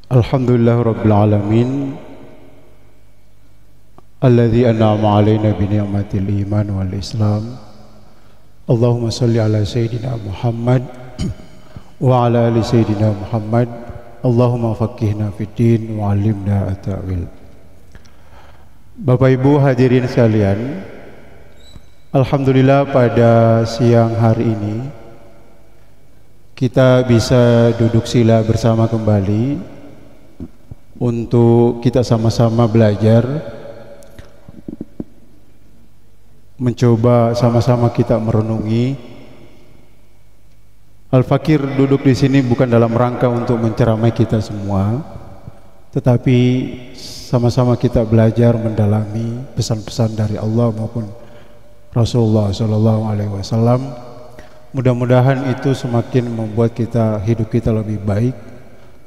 Alhamdulillah Rabbil Alamin alladzi an'ama alaina bi ni'matil iman wal islam. Allahumma salli ala Sayyidina Muhammad wa ala ali Sayyidina Muhammad. Allahumma faqihna fid din wa 'allimna at-ta'wil. Bapak Ibu hadirin sekalian, alhamdulillah pada siang hari ini kita bisa duduk sila bersama kembali untuk kita sama-sama belajar, mencoba sama-sama kita merenungi. Al-Fakir duduk di sini bukan dalam rangka untuk menceramai kita semua, tetapi sama-sama kita belajar mendalami pesan-pesan dari Allah maupun Rasulullah SAW. Mudah-mudahan itu semakin membuat hidup kita lebih baik,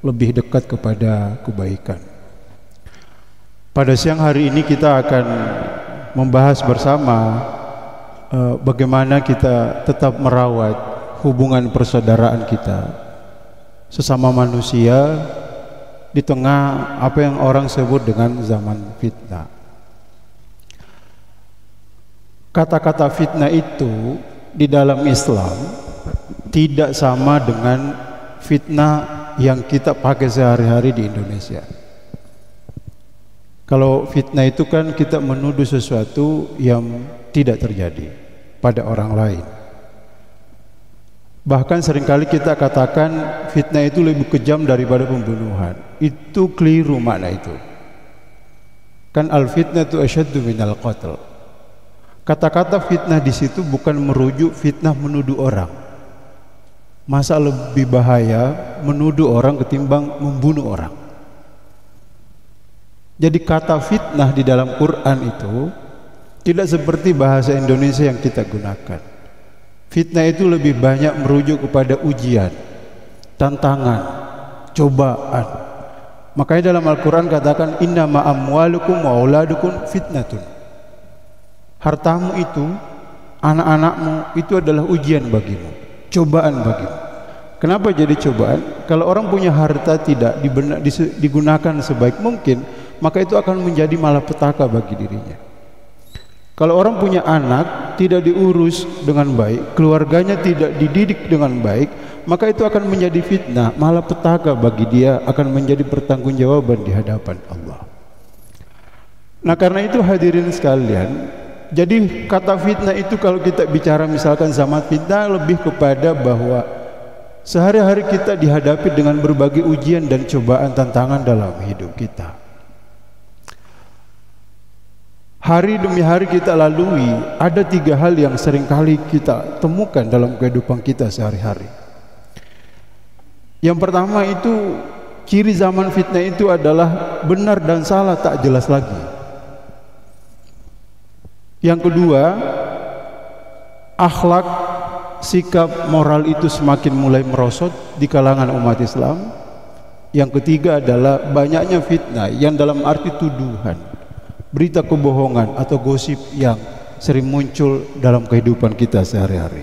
lebih dekat kepada kebaikan. Pada siang hari ini kita akan membahas bersama bagaimana kita tetap merawat hubungan persaudaraan kita sesama manusia di tengah apa yang orang sebut dengan zaman fitnah. Kata-kata fitnah itu di dalam Islam tidak sama dengan fitnah yang kita pakai sehari-hari di Indonesia. Kalau fitnah itu kan kita menuduh sesuatu yang tidak terjadi pada orang lain. Bahkan seringkali kita katakan fitnah itu lebih kejam daripada pembunuhan. Itu keliru makna itu. Kan al-fitnatu asyaddu minal qatl. Kata-kata fitnah di situ bukan merujuk fitnah menuduh orang. Masa lebih bahaya menuduh orang ketimbang membunuh orang. Jadi kata fitnah di dalam Quran itu tidak seperti bahasa Indonesia yang kita gunakan. Fitnah itu lebih banyak merujuk kepada ujian, tantangan, cobaan. Makanya dalam Al-Quran katakan innama amwalukum wa auladukum fitnatun. Hartamu itu, anak-anakmu itu adalah ujian bagimu, cobaan bagimu. Kenapa jadi cobaan? Kalau orang punya harta tidak digunakan sebaik mungkin, maka itu akan menjadi malapetaka bagi dirinya. Kalau orang punya anak tidak diurus dengan baik, keluarganya tidak dididik dengan baik, maka itu akan menjadi fitnah, malapetaka bagi dia, akan menjadi pertanggungjawaban di hadapan Allah. Nah, karena itu hadirin sekalian, jadi kata fitnah itu kalau kita bicara misalkan zaman fitnah lebih kepada bahwa sehari-hari kita dihadapi dengan berbagai ujian dan cobaan tantangan dalam hidup kita. Hari demi hari kita lalui, ada 3 hal yang seringkali kita temukan dalam kehidupan kita sehari-hari. Yang pertama itu, ciri zaman fitnah itu adalah benar dan salah tak jelas lagi. Yang kedua, akhlak, sikap, moral itu semakin mulai merosot di kalangan umat Islam. Yang ketiga adalah banyaknya fitnah yang dalam arti tuduhan, berita kebohongan atau gosip yang sering muncul dalam kehidupan kita sehari-hari.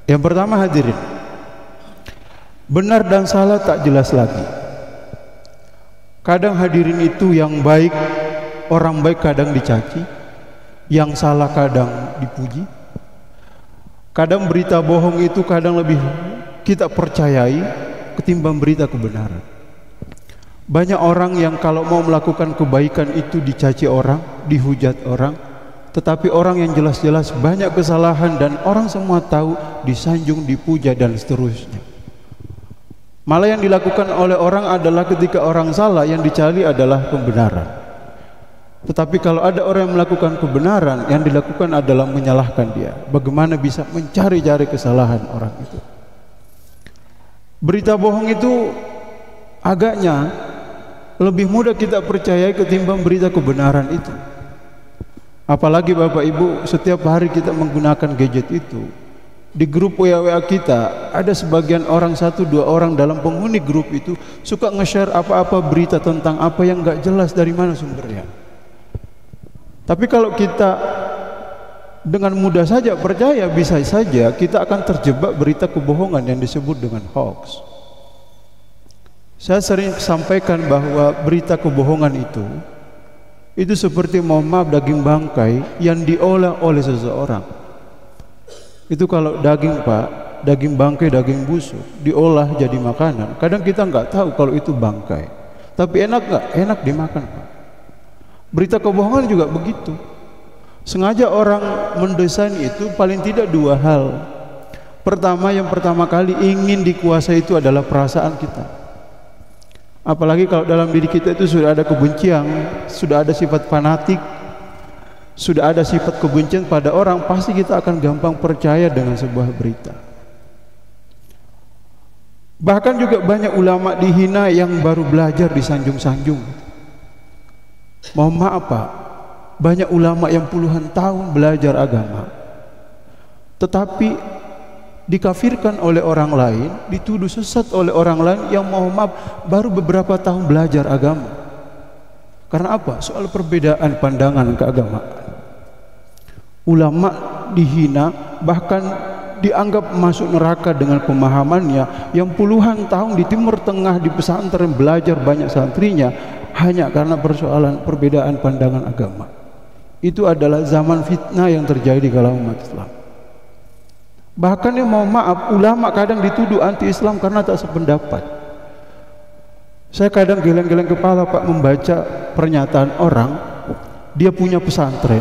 Yang pertama hadirin, benar dan salah tak jelas lagi. Kadang hadirin itu yang baik, orang baik kadang dicaci, yang salah kadang dipuji. Kadang berita bohong itu kadang lebih kita percayai ketimbang berita kebenaran. Banyak orang yang kalau mau melakukan kebaikan itu dicaci orang, dihujat orang, tetapi orang yang jelas-jelas banyak kesalahan dan orang semua tahu, disanjung, dipuja dan seterusnya. Malah yang dilakukan oleh orang adalah ketika orang salah, yang dicari adalah pembenaran. Tetapi kalau ada orang yang melakukan kebenaran, yang dilakukan adalah menyalahkan dia. Bagaimana bisa mencari-cari kesalahan orang itu? Berita bohong itu agaknya lebih mudah kita percayai ketimbang berita kebenaran itu. Apalagi Bapak Ibu, setiap hari kita menggunakan gadget itu. Di grup WA kita ada sebagian orang, 1-2 orang dalam penghuni grup itu suka nge-share apa-apa berita tentang apa yang gak jelas dari mana sumbernya. Tapi kalau kita dengan mudah saja percaya, bisa saja kita akan terjebak berita kebohongan yang disebut dengan hoax. Saya sering sampaikan bahwa berita kebohongan itu seperti, mohon maaf, daging bangkai yang diolah oleh seseorang. Itu kalau daging, Pak, daging bangkai, daging busuk diolah jadi makanan. Kadang kita nggak tahu kalau itu bangkai, tapi enak nggak? Enak dimakan, Pak. Berita kebohongan juga begitu. Sengaja orang mendesain itu paling tidak dua hal. Pertama, yang pertama kali ingin dikuasai itu adalah perasaan kita. Apalagi kalau dalam diri kita itu sudah ada kebencian, sudah ada sifat fanatik, sudah ada sifat kebencian pada orang, pasti kita akan gampang percaya dengan sebuah berita. Bahkan juga banyak ulama dihina yang baru belajar disanjung-sanjung. Mohon maaf, Pak, banyak ulama yang puluhan tahun belajar agama, tetapi dikafirkan oleh orang lain, dituduh sesat oleh orang lain yang, mohon maaf, baru beberapa tahun belajar agama. Karena apa? Soal perbedaan pandangan keagamaan. Ulama dihina, bahkan dianggap masuk neraka dengan pemahamannya yang puluhan tahun di Timur Tengah di pesantren belajar banyak santrinya hanya karena persoalan perbedaan pandangan agama. Itu adalah zaman fitnah yang terjadi di kalangan umat Islam. Bahkan yang, mohon maaf, ulama kadang dituduh anti-Islam karena tak sependapat. Saya kadang geleng-geleng kepala, Pak, membaca pernyataan orang, dia punya pesantren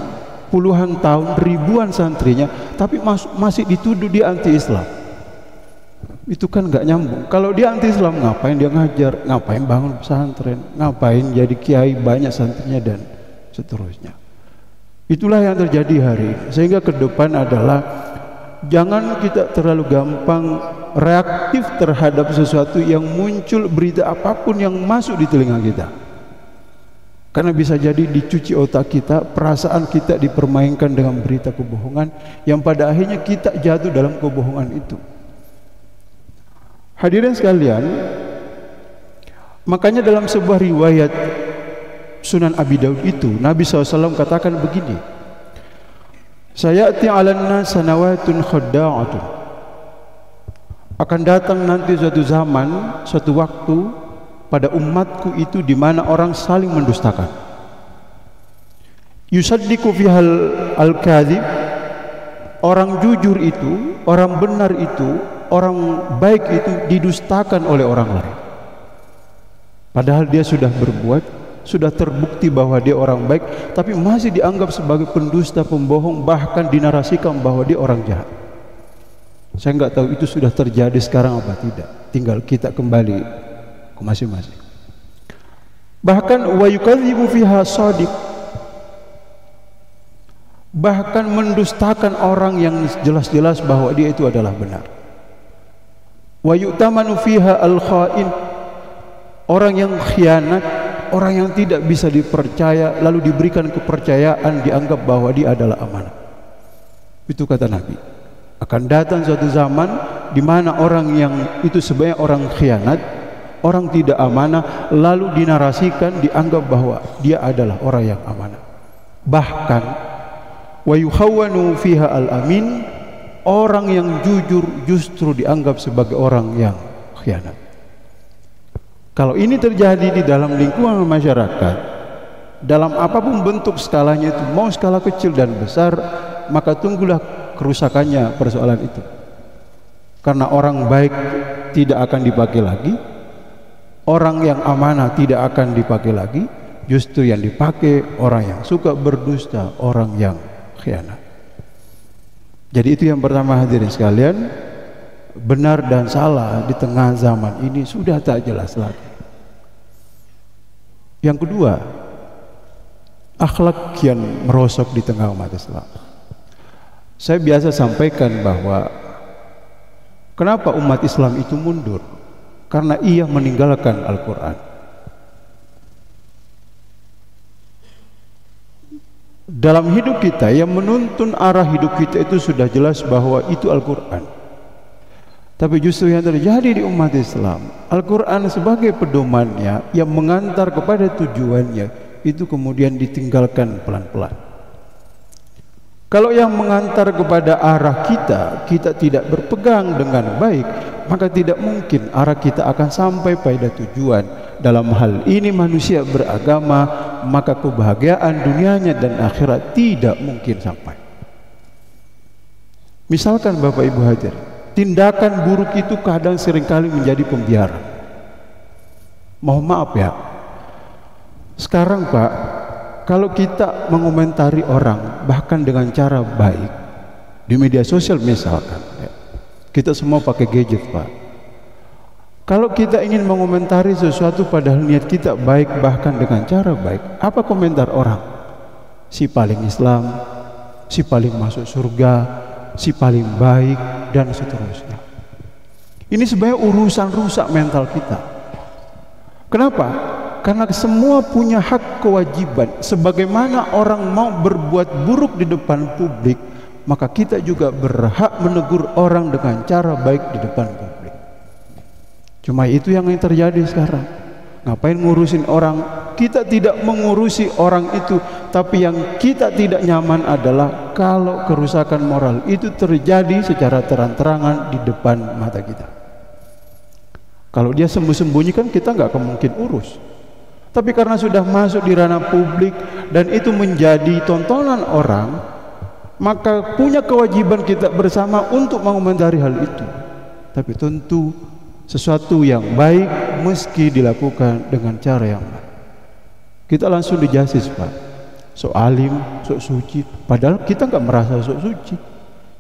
puluhan tahun, ribuan santrinya, tapi masih dituduh dia anti-Islam. Itu kan nggak nyambung. Kalau dia anti-Islam, ngapain dia ngajar, ngapain bangun pesantren, ngapain jadi kiai banyak santrinya dan seterusnya. Itulah yang terjadi hari ini. Sehingga ke depan adalah jangan kita terlalu gampang reaktif terhadap sesuatu yang muncul, berita apapun yang masuk di telinga kita. Karena bisa jadi dicuci otak kita, perasaan kita dipermainkan dengan berita kebohongan yang pada akhirnya kita jatuh dalam kebohongan itu. Hadirin sekalian, makanya dalam sebuah riwayat Sunan Abi Daud itu Nabi SAW katakan begini, sayati 'alan nas sanawatun khadda'atun, akan datang nanti suatu zaman, suatu waktu pada umatku itu di mana orang saling mendustakan. Yusaddiqu fihal al-kadhib, orang jujur itu, orang benar itu, orang baik itu didustakan oleh orang lain. Padahal dia sudah berbuat, sudah terbukti bahwa dia orang baik, tapi masih dianggap sebagai pendusta, pembohong, bahkan dinarasikan bahwa dia orang jahat. Saya nggak tahu itu sudah terjadi sekarang apa tidak. Tinggal kita kembali ke masing-masing. Bahkan wa yukadzibu fiha shadiq, bahkan mendustakan orang yang jelas-jelas bahwa dia itu adalah benar. Wa yu'tamanu fiha al-kha'in, orang yang khianat, orang yang tidak bisa dipercaya lalu diberikan kepercayaan, dianggap bahwa dia adalah amanah. Itu kata Nabi. Akan datang suatu zaman di mana orang yang itu sebenarnya orang khianat, orang tidak amanah, lalu dinarasikan, dianggap bahwa dia adalah orang yang amanah. Bahkan wa yukhawwanu fiha al-amin, orang yang jujur justru dianggap sebagai orang yang khianat. Kalau ini terjadi di dalam lingkungan masyarakat, dalam apapun bentuk skalanya itu, mau skala kecil dan besar, maka tunggulah kerusakannya persoalan itu. Karena orang baik tidak akan dipakai lagi, orang yang amanah tidak akan dipakai lagi, justru yang dipakai orang yang suka berdusta, orang yang khianat. Jadi itu yang pertama, hadirin sekalian, benar dan salah di tengah zaman ini sudah tak jelas lagi. Yang kedua, akhlak kian merosok di tengah umat Islam. Saya biasa sampaikan bahwa kenapa umat Islam itu mundur? Karena ia meninggalkan Al-Quran. Dalam hidup kita, yang menuntun arah hidup kita itu sudah jelas bahwa itu Al-Quran. Tapi justru yang terjadi di umat Islam, Al-Quran sebagai pedomannya yang mengantar kepada tujuannya itu kemudian ditinggalkan pelan-pelan. Kalau yang mengantar kepada arah kita, kita tidak berpegang dengan baik, maka tidak mungkin arah kita akan sampai pada tujuan. Dalam hal ini manusia beragama, maka kebahagiaan dunianya dan akhirat tidak mungkin sampai. Misalkan Bapak Ibu hadir, tindakan buruk itu kadang seringkali menjadi pembiaran. Mohon maaf ya, sekarang Pak, kalau kita mengomentari orang bahkan dengan cara baik di media sosial misalkan, kita semua pakai gadget Pak. Kalau kita ingin mengomentari sesuatu padahal niat kita baik bahkan dengan cara baik, apa komentar orang? Si paling Islam, si paling masuk surga, si paling baik, dan seterusnya. Ini sebenarnya urusan rusak mental kita. Kenapa? Karena semua punya hak kewajiban. Sebagaimana orang mau berbuat buruk di depan publik, maka kita juga berhak menegur orang dengan cara baik di depan publik. Cuma itu yang terjadi sekarang. Ngapain ngurusin orang? Kita tidak mengurusi orang itu, tapi yang kita tidak nyaman adalah kalau kerusakan moral itu terjadi secara terang-terangan di depan mata kita. Kalau dia sembunyi kan kita nggak mungkin urus. Tapi karena sudah masuk di ranah publik dan itu menjadi tontonan orang, maka punya kewajiban kita bersama untuk mengomentari hal itu. Tapi tentu sesuatu yang baik meski dilakukan dengan cara yang baik. Kita langsung dijasis Pak, sok alim, sok suci, padahal kita nggak merasa sok suci,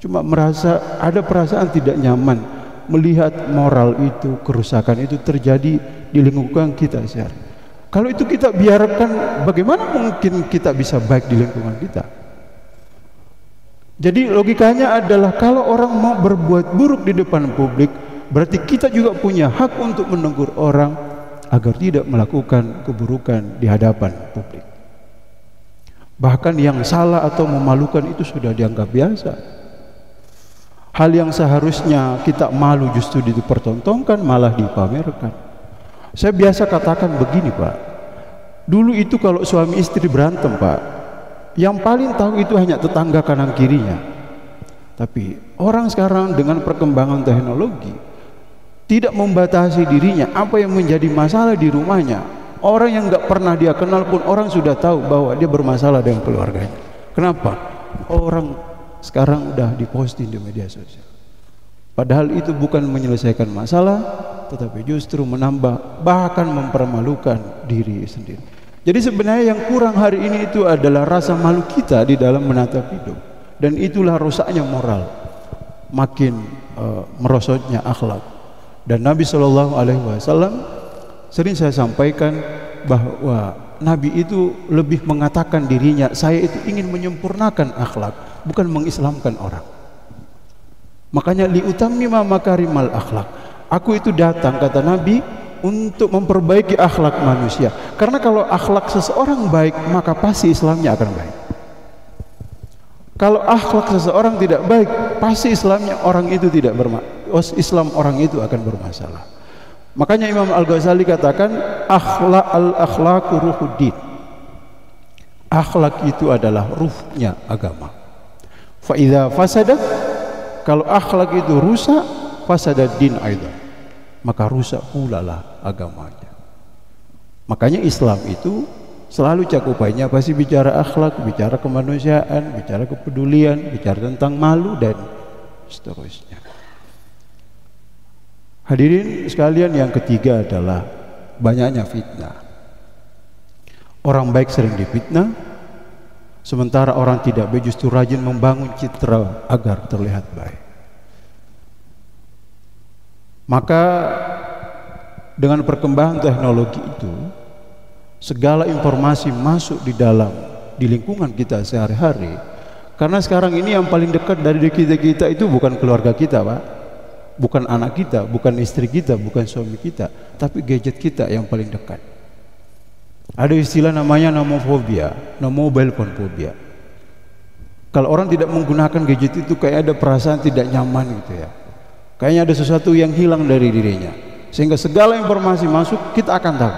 cuma merasa ada perasaan tidak nyaman melihat moral itu, kerusakan itu terjadi di lingkungan kita sehari. Kalau itu kita biarkan, bagaimana mungkin kita bisa baik di lingkungan kita? Jadi logikanya adalah kalau orang mau berbuat buruk di depan publik, berarti kita juga punya hak untuk menegur orang agar tidak melakukan keburukan di hadapan publik. Bahkan yang salah atau memalukan itu sudah dianggap biasa. Hal yang seharusnya kita malu justru dipertontonkan, malah dipamerkan. Saya biasa katakan begini Pak, dulu itu kalau suami istri berantem Pak, yang paling tahu itu hanya tetangga kanan kirinya. Tapi orang sekarang dengan perkembangan teknologi tidak membatasi dirinya apa yang menjadi masalah di rumahnya. Orang yang nggak pernah dia kenal pun orang sudah tahu bahwa dia bermasalah dengan keluarganya. Kenapa? Orang sekarang udah diposting di media sosial. Padahal itu bukan menyelesaikan masalah, tetapi justru menambah, bahkan mempermalukan diri sendiri. Jadi sebenarnya yang kurang hari ini itu adalah rasa malu kita di dalam menatap hidup. Dan itulah rusaknya moral, makin merosotnya akhlak. Dan Nabi SAW sering saya sampaikan bahwa Nabi itu lebih mengatakan dirinya, saya itu ingin menyempurnakan akhlak, bukan mengislamkan orang. Makanya liutammima makarimal akhlak, aku itu datang, kata Nabi, untuk memperbaiki akhlak manusia. Karena kalau akhlak seseorang baik, maka pasti Islamnya akan baik. Kalau akhlak seseorang tidak baik, pasti Islamnya orang itu tidak Islam orang itu akan bermasalah. Makanya Imam Al-Ghazali katakan al-akhlaqu ruhuddin. Akhlak itu adalah ruhnya agama. Fa idza fasadat, kalau akhlak itu rusak, fasadad din aidan, maka rusak pula lah agamanya. Makanya Islam itu selalu cakupannya pasti bicara akhlak, bicara kemanusiaan, bicara kepedulian, bicara tentang malu dan seterusnya. Hadirin sekalian, yang ketiga adalah banyaknya fitnah. Orang baik sering difitnah, sementara orang tidak baik justru rajin membangun citra agar terlihat baik. Maka dengan perkembangan teknologi itu, segala informasi masuk di lingkungan kita sehari-hari. Karena sekarang ini yang paling dekat dari kita itu bukan keluarga kita Pak, bukan anak kita, bukan istri kita, bukan suami kita, tapi gadget kita yang paling dekat. Ada istilah namanya nomofobia, mobile phone phobia. Kalau orang tidak menggunakan gadget itu kayak ada perasaan tidak nyaman gitu ya. Kayaknya ada sesuatu yang hilang dari dirinya, sehingga segala informasi masuk kita akan tahu.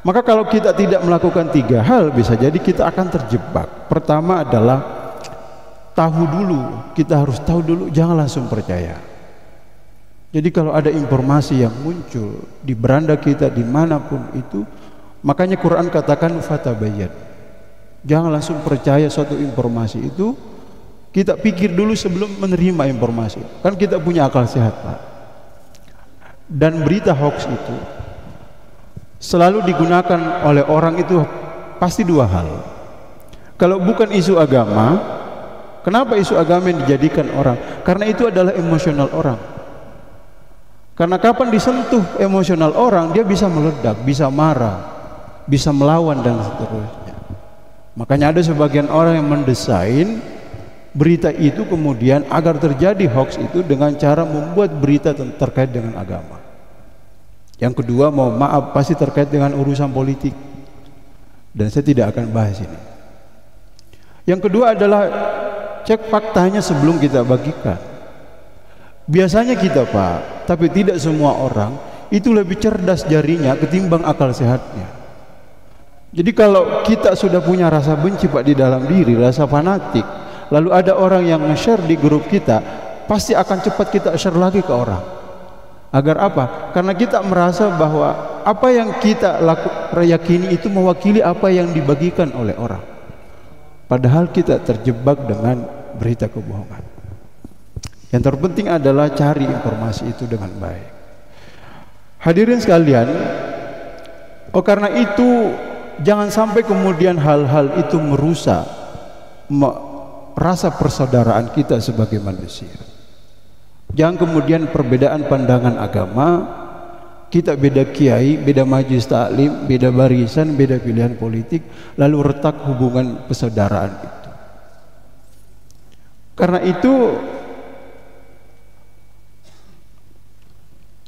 Maka kalau kita tidak melakukan 3 hal, bisa jadi kita akan terjebak. Pertama adalah kita harus tahu dulu, jangan langsung percaya. Jadi kalau ada informasi yang muncul di beranda kita dimanapun itu, makanya Quran katakan fatabayyan. Jangan langsung percaya suatu informasi itu, kita pikir dulu sebelum menerima informasi. Kan kita punya akal sehat, Pak. Dan berita hoax itu selalu digunakan oleh orang itu pasti dua hal. Kalau bukan isu agama, kenapa isu agama yang dijadikan orang? Karena itu adalah emosional orang. Karena kapan disentuh emosional orang, dia bisa meledak, bisa marah, bisa melawan dan seterusnya. Makanya ada sebagian orang yang mendesain berita itu kemudian agar terjadi hoax itu dengan cara membuat berita terkait dengan agama. Yang kedua, mau maaf, pasti terkait dengan urusan politik. Dan saya tidak akan bahas ini. Yang kedua adalah cek faktanya sebelum kita bagikan. Biasanya kita, Pak, tapi tidak semua orang itu lebih cerdas jarinya ketimbang akal sehatnya. Jadi kalau kita sudah punya rasa benci, Pak, di dalam diri, rasa fanatik, lalu ada orang yang nge-share di grup kita, pasti akan cepat kita share lagi ke orang. Agar apa? Karena kita merasa bahwa apa yang kita yakini itu mewakili apa yang dibagikan oleh orang. Padahal kita terjebak dengan berita kebohongan. Yang terpenting adalah cari informasi itu dengan baik. Hadirin sekalian, karena itu jangan sampai kemudian hal-hal itu merusak rasa persaudaraan kita sebagai manusia. Jangan kemudian perbedaan pandangan agama, kita beda kiai, beda majelis taklim, beda barisan, beda pilihan politik, lalu retak hubungan persaudaraan itu. Karena itu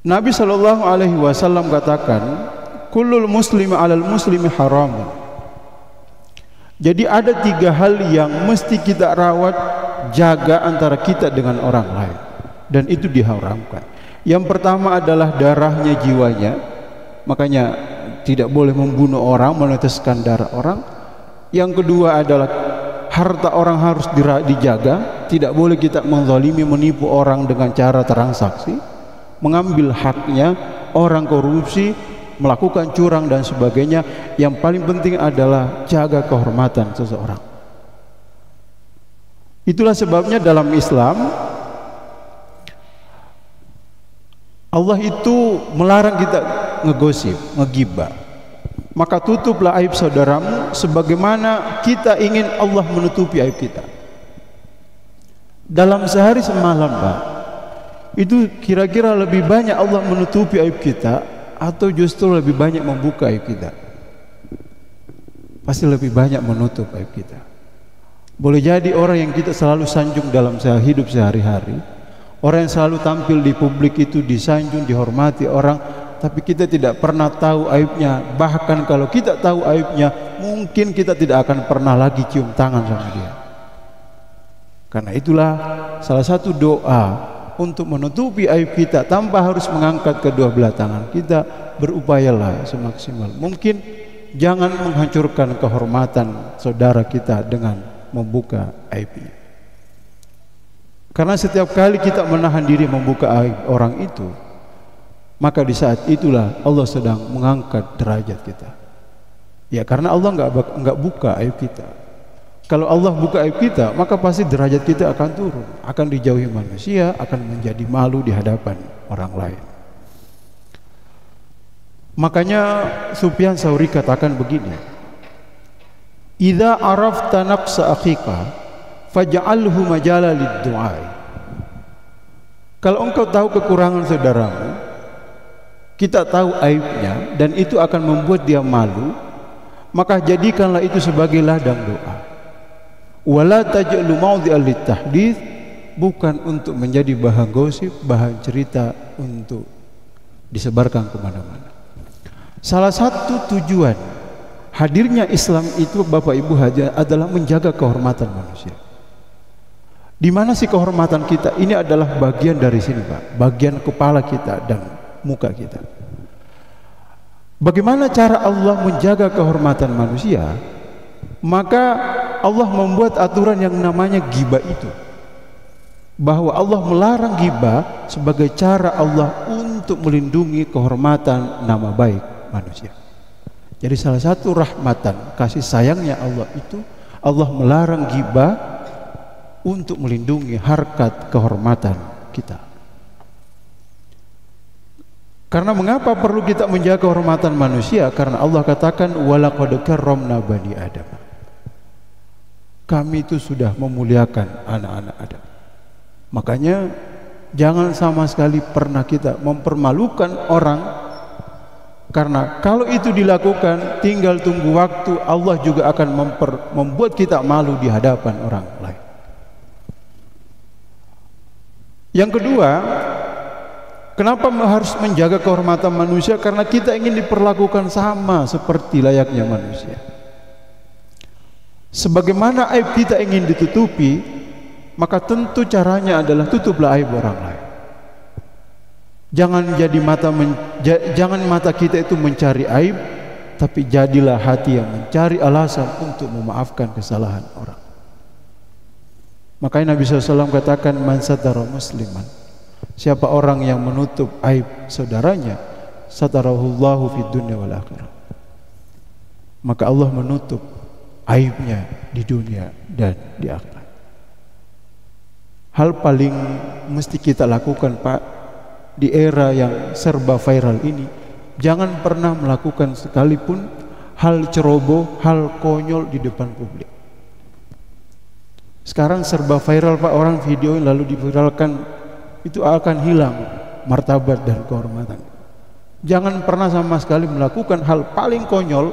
Nabi SAW katakan, kullul muslimi alal muslimi haram. Jadi ada tiga hal yang mesti kita rawat, jaga antara kita dengan orang lain, dan itu diharamkan. Yang pertama adalah darahnya, jiwanya. Makanya tidak boleh membunuh orang, meneteskan darah orang. Yang kedua adalah harta orang harus dijaga. Tidak boleh kita menzalimi, menipu orang dengan cara transaksi, mengambil haknya, orang korupsi, melakukan curang dan sebagainya. Yang paling penting adalah jaga kehormatan seseorang. Itulah sebabnya dalam Islam Allah itu melarang kita ngegosip, ngegibah. Maka tutuplah aib saudaramu sebagaimana kita ingin Allah menutupi aib kita. Dalam sehari semalam, Pak, itu kira-kira lebih banyak Allah menutupi aib kita atau justru lebih banyak membuka aib kita? Pasti lebih banyak menutup aib kita. Boleh jadi orang yang kita selalu sanjung dalam hidup sehari-hari, orang yang selalu tampil di publik itu disanjung, dihormati orang, tapi kita tidak pernah tahu aibnya. Bahkan kalau kita tahu aibnya, mungkin kita tidak akan pernah lagi cium tangan sama dia. Karena itulah salah satu doa untuk menutupi aib kita tanpa harus mengangkat kedua belah tangan kita, berupayalah semaksimal mungkin jangan menghancurkan kehormatan saudara kita dengan membuka aibnya. Karena setiap kali kita menahan diri membuka aib orang itu, maka di saat itulah Allah sedang mengangkat derajat kita. Ya, karena Allah enggak buka aib kita. Kalau Allah buka aib kita, maka pasti derajat kita akan turun, akan dijauhi manusia, akan menjadi malu di hadapan orang lain. Makanya Sufyan Tsauri katakan begini, idza arafta naqsa akhika faj'alhu majala lid-du'a. Kalau engkau tahu kekurangan saudaramu, kita tahu aibnya dan itu akan membuat dia malu, maka jadikanlah itu sebagai ladang doa. Wala taj'alu mawdhi'al litahdits, bukan untuk menjadi bahan gosip, bahan cerita untuk disebarkan kemana-mana. Salah satu tujuan hadirnya Islam itu, Bapak Ibu, adalah menjaga kehormatan manusia. Di mana sih kehormatan kita? Ini adalah bagian dari sini, Pak, bagian kepala kita dan muka kita. Bagaimana cara Allah menjaga kehormatan manusia? Maka Allah membuat aturan yang namanya ghibah itu. bahwa Allah melarang ghibah sebagai cara Allah untuk melindungi kehormatan nama baik manusia. Jadi salah satu rahmatan, kasih sayangnya Allah itu, Allah melarang ghibah untuk melindungi harkat kehormatan kita. Karena mengapa perlu kita menjaga kehormatan manusia? Karena Allah katakan walaqad karramna bani Adam. Kami itu sudah memuliakan anak-anak Adam. Makanya jangan sama sekali pernah kita mempermalukan orang, karena kalau itu dilakukan tinggal tunggu waktu, Allah juga akan membuat kita malu di hadapan orang lain. Yang kedua, kenapa harus menjaga kehormatan manusia? Karena kita ingin diperlakukan sama seperti layaknya manusia. Sebagaimana aib kita ingin ditutupi, maka tentu caranya adalah tutuplah aib orang lain. Jangan mata kita itu mencari aib, tapi jadilah hati yang mencari alasan untuk memaafkan kesalahan orang. Makanya Nabi SAW katakan, man satara musliman, siapa orang yang menutup aib saudaranya, satarahullahu fid dunya wal akhirah, maka Allah menutup aibnya di dunia dan di akhirat. Hal paling mesti kita lakukan, Pak, di era yang serba viral ini, jangan pernah melakukan sekalipun hal ceroboh, hal konyol di depan publik. Sekarang serba viral, Pak, orang video lalu diviralkan, itu akan hilang martabat dan kehormatan. Jangan pernah sama sekali melakukan hal paling konyol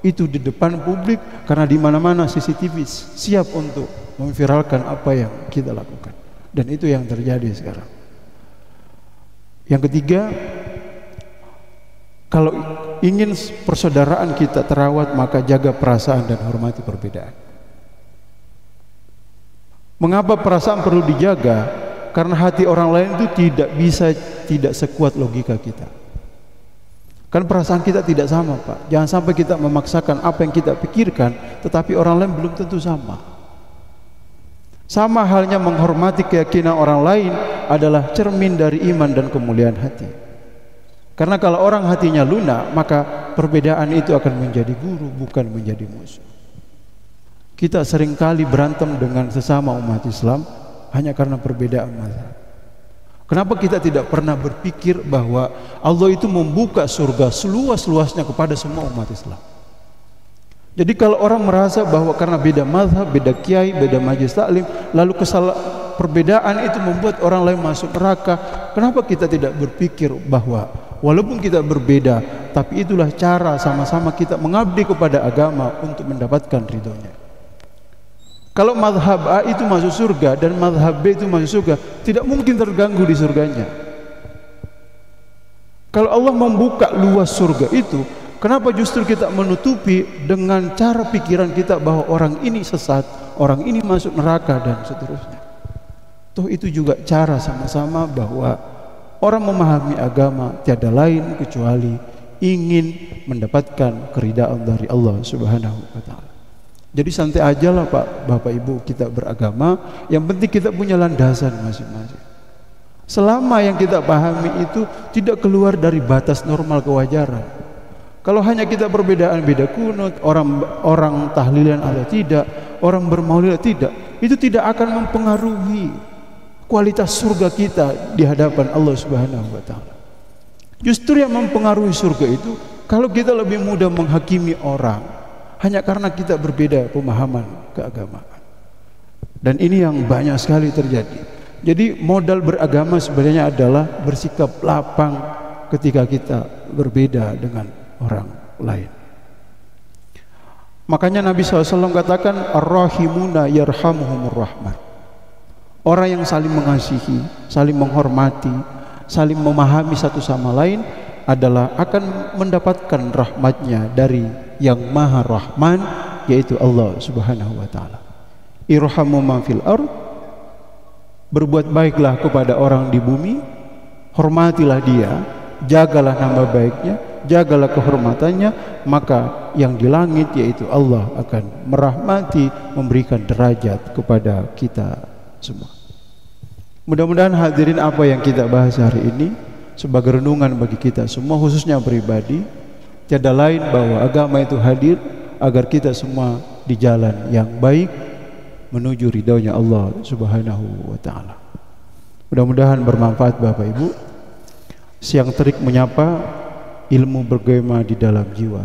itu di depan publik, karena di mana-mana CCTV siap untuk memviralkan apa yang kita lakukan, dan itu yang terjadi sekarang. Yang ketiga, kalau ingin persaudaraan kita terawat, maka jaga perasaan dan hormati perbedaan. Mengapa perasaan perlu dijaga? Karena hati orang lain itu tidak sekuat logika kita. Kan perasaan kita tidak sama, Pak. Jangan sampai kita memaksakan apa yang kita pikirkan, tetapi orang lain belum tentu sama. Sama halnya menghormati keyakinan orang lain adalah cermin dari iman dan kemuliaan hati. Karena kalau orang hatinya lunak, maka perbedaan itu akan menjadi guru, bukan menjadi musuh. Kita seringkali berantem dengan sesama umat Islam hanya karena perbedaan mazhab. Kenapa kita tidak pernah berpikir bahwa Allah itu membuka surga seluas-luasnya kepada semua umat Islam? Jadi kalau orang merasa bahwa karena beda mazhab, beda kiai, beda majelis taklim, lalu perbedaan itu membuat orang lain masuk neraka, kenapa kita tidak berpikir bahwa walaupun kita berbeda, tapi itulah cara sama-sama kita mengabdi kepada agama untuk mendapatkan ridhonya. Kalau mazhab A itu masuk surga dan mazhab B itu masuk surga, tidak mungkin terganggu di surganya. Kalau Allah membuka luas surga itu, kenapa justru kita menutupi dengan cara pikiran kita bahwa orang ini sesat, orang ini masuk neraka dan seterusnya? Toh itu juga cara sama-sama bahwa orang memahami agama tiada lain kecuali ingin mendapatkan keridhaan dari Allah Subhanahu wa taala. Jadi santai aja lah, Pak, Bapak Ibu, kita beragama, yang penting kita punya landasan masing-masing. Selama yang kita pahami itu tidak keluar dari batas normal kewajaran. Kalau hanya kita perbedaan, beda kunut, orang tahlilan atau tidak, orang bermaulid tidak, itu tidak akan mempengaruhi kualitas surga kita di hadapan Allah Subhanahu wa taala. Justru yang mempengaruhi surga itu kalau kita lebih mudah menghakimi orang hanya karena kita berbeda pemahaman keagamaan. Dan ini yang banyak sekali terjadi. Jadi modal beragama sebenarnya adalah bersikap lapang ketika kita berbeda dengan orang lain. Makanya Nabi SAW katakan, ar-rahimuna yarhamuhumur rahman. Orang yang saling mengasihi, saling menghormati, saling memahami satu sama lain adalah akan mendapatkan rahmatnya dari yang maha rahman, yaitu Allah Subhanahu wa ta'ala. Irhamu man fil ard, berbuat baiklah kepada orang di bumi, hormatilah dia, jagalah nama baiknya, jagalah kehormatannya, maka yang di langit yaitu Allah akan merahmati, memberikan derajat kepada kita semua. Mudah-mudahan hadirin apa yang kita bahas hari ini sebagai renungan bagi kita semua, khususnya pribadi. Tiada lain bahwa agama itu hadir agar kita semua di jalan yang baik menuju ridhonya Allah Subhanahu wa taala. Mudah-mudahan bermanfaat Bapak Ibu. Siang terik menyapa, ilmu bergema di dalam jiwa.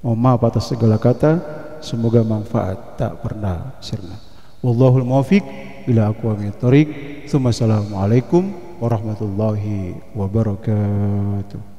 Mohon maaf atas segala kata, semoga manfaat tak pernah sirna. Wallahul muwaffiq ila aqwamit thoriq. Assalamualaikum warahmatullahi wabarakatuh.